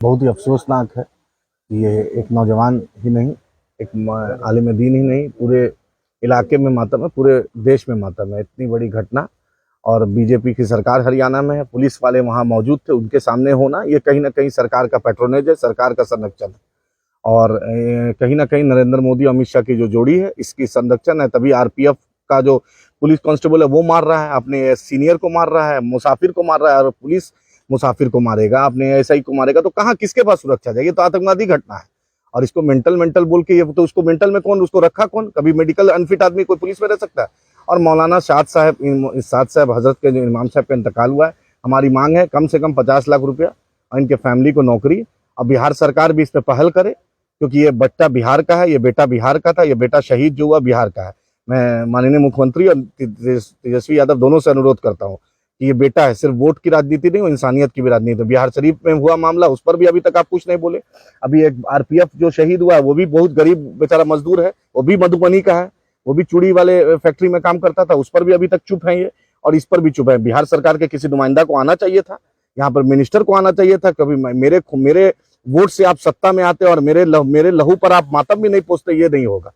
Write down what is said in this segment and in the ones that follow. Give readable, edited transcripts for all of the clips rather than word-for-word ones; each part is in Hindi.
बहुत ही अफसोसनाक है। ये एक नौजवान ही नहीं, एक आलिम दीन ही नहीं, पूरे इलाके में मातम है, पूरे देश में मातम है। इतनी बड़ी घटना, और बीजेपी की सरकार हरियाणा में है, पुलिस वाले वहां मौजूद थे, उनके सामने होना ये कहीं ना कहीं सरकार का पैट्रोनेज है, सरकार का संरक्षण है। और कहीं ना कहीं नरेंद्र मोदी अमित शाह की जो जोड़ी है, इसकी संरक्षण है। तभी आरपीएफ का जो पुलिस कांस्टेबल है वो मार रहा है, अपने सीनियर को मार रहा है, मुसाफिर को मार रहा है, और पुलिस मुसाफिर को मारेगा, अपने एसआई को मारेगा, तो कहाँ किसके पास सुरक्षा जाएगी? तो आतंकवादी घटना है। और इसको मेंटल मेंटल बोल के, ये तो उसको मेंटल में कौन, उसको रखा कौन? कभी मेडिकल अनफिट आदमी कोई पुलिस में रह सकता है? और मौलाना साद साहब हजरत के जो इमाम साहब का इंतकाल हुआ है, हमारी मांग है कम से कम 50 लाख रुपया और इनके फैमिली को नौकरी। और बिहार सरकार भी इस पर पहल करे, क्योंकि ये बच्चा बिहार का है, ये बेटा बिहार का था, ये बेटा शहीद जो हुआ बिहार का है। मैं माननीय मुख्यमंत्री और तेजस्वी यादव दोनों से अनुरोध करता हूँ कि ये बेटा है, सिर्फ वोट की राजनीति नहीं, इंसानियत की भी राजनीति। बिहार शरीफ में हुआ मामला, उस पर भी अभी तक आप कुछ नहीं बोले। अभी एक आरपीएफ जो शहीद हुआ है, वो भी बहुत गरीब बेचारा मजदूर है, वो भी मधुबनी का है, वो भी चूड़ी वाले फैक्ट्री में काम करता था, उस पर भी अभी तक चुप है ये, और इस पर भी चुप है। बिहार सरकार के किसी नुमाइंदा को आना चाहिए था, यहाँ पर मिनिस्टर को आना चाहिए था। कभी मेरे वोट से आप सत्ता में आते और मेरे लहू पर आप मातम भी नहीं पोसते, ये नहीं होगा।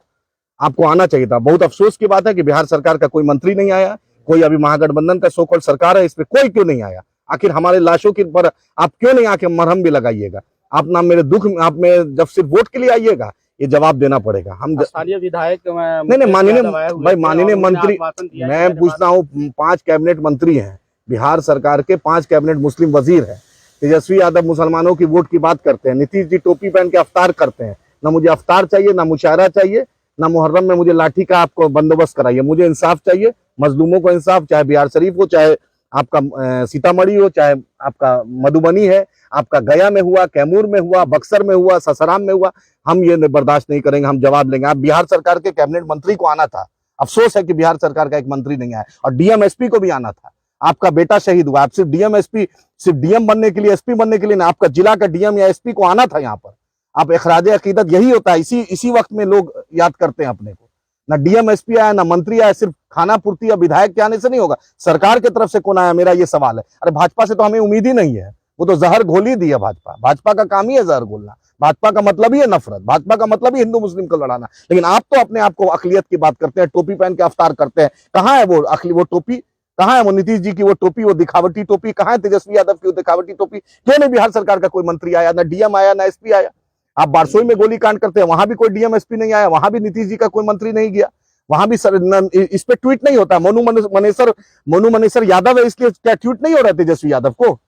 आपको आना चाहिए था। बहुत अफसोस की बात है कि बिहार सरकार का कोई मंत्री नहीं आया, कोई अभी महागठबंधन का सो कॉल्ड सरकार है, इस पे कोई क्यों नहीं आया? आखिर हमारे लाशों के पर आप क्यों नहीं आके मरहम भी लगाइएगा? आप ना मेरे दुख, आप में जब सिर्फ वोट के लिए आइएगा, ये जवाब देना पड़ेगा। हम स्थानीय विधायक नहीं, माननीय मंत्री, मैं पूछता हूँ, 5 कैबिनेट मंत्री हैं बिहार सरकार के, 5 कैबिनेट मुस्लिम वजीर हैं। तेजस्वी यादव मुसलमानों की वोट की बात करते हैं, नीतीश जी टोपी पहन के अफ्तार करते हैं। ना मुझे अफ्तार चाहिए, ना मुशायरा चाहिए, ना मुहर्रम में मुझे लाठी का आपको बंदोबस्त कराइए। मुझे इंसाफ चाहिए, मजलूमों को इंसाफ, चाहे बिहार शरीफ हो, चाहे आपका सीतामढ़ी हो, चाहे आपका मधुबनी है, आपका गया में हुआ, कैमूर में हुआ, बक्सर में हुआ, ससाराम में हुआ। हम ये बर्दाश्त नहीं करेंगे, हम जवाब लेंगे। आप बिहार सरकार के कैबिनेट मंत्री को आना था, अफसोस है कि बिहार सरकार का एक मंत्री नहीं आया। और डीएम एसपी को भी आना था। आपका बेटा शहीद हुआ, आप सिर्फ डीएम एसपी, सिर्फ डीएम बनने के लिए, एसपी बनने के लिए ना, आपका जिला का डीएम या एसपी को आना था यहाँ पर। आप इखराज अकीदत यही होता है, इसी वक्त में लोग याद करते हैं अपने को। ना डीएम एसपी आया, ना मंत्री आया, सिर्फ खाना पूर्ति या विधायक के आने से नहीं होगा। सरकार की तरफ से कौन आया, मेरा ये सवाल है। अरे भाजपा से तो हमें उम्मीद ही नहीं है, वो तो जहर घोल ही दिया। भाजपा का काम ही है जहर घोलना। भाजपा का मतलब ही है नफरत, भाजपा का मतलब ही हिंदू मुस्लिम को लड़ाना। लेकिन आप तो अपने आप को अकलियत की बात करते हैं, टोपी पहन के अफ्तार करते हैं। कहाँ है वो टोपी? कहाँ है वो नीतीश जी की वो टोपी, वो दिखावटी टोपी? कहाँ है तेजस्वी यादव की वो दिखावटी टोपी? क्यों नहीं बिहार सरकार का कोई मंत्री आया, ना डीएम आया, ना एसपी आया? आप बारसोई में गोली कांड करते हैं, वहां भी कोई डीएम एसपी नहीं आया, वहां भी नीतीश जी का कोई मंत्री नहीं गया, वहां भी इस पे ट्वीट नहीं होता। मोनू मनेसर यादव है, इसलिए क्या ट्वीट नहीं हो रहा तेजस्वी यादव को?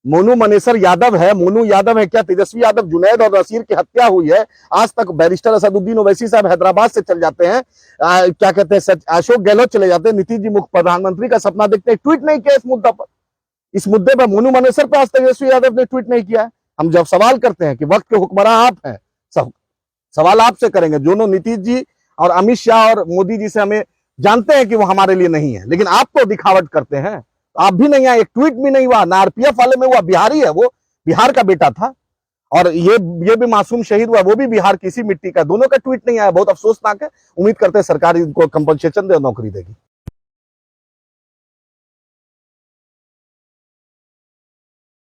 मोनू मनेसर यादव है, मोनू यादव है क्या तेजस्वी यादव? जुनैद और नसीर की हत्या हुई है, आज तक बैरिस्टर असदुद्दीन ओवैसी साहब हैदराबाद से चल जाते हैं, क्या कहते हैं, अशोक गहलोत चले जाते हैं, नीतीश जी मुख्य प्रधानमंत्री का सपना देखते हैं, ट्वीट नहीं किया इस मुद्दा पर। इस मुद्दे पर मोनू मनेसर पर आज तेजस्वी यादव ने ट्वीट नहीं किया है। हम जब सवाल करते हैं कि वक्त के हुक्मरान आप हैं, सवाल आपसे करेंगे। दोनों नीतीश जी और अमित शाह और मोदी जी से हमें जानते हैं कि वो हमारे लिए नहीं है, लेकिन आप तो दिखावट करते हैं। आप भी नहीं आए, एक ट्वीट भी नहीं हुआ, ना आरपीएफ वाले में हुआ। बिहारी है वो, बिहार का बेटा था, और ये भी मासूम शहीद हुआ, वो भी बिहार की इसी मिट्टी का। दोनों का ट्वीट नहीं आया, बहुत अफसोसनाक है। उम्मीद करते हैं सरकार इनको कंपनसेशन दे और नौकरी देगी।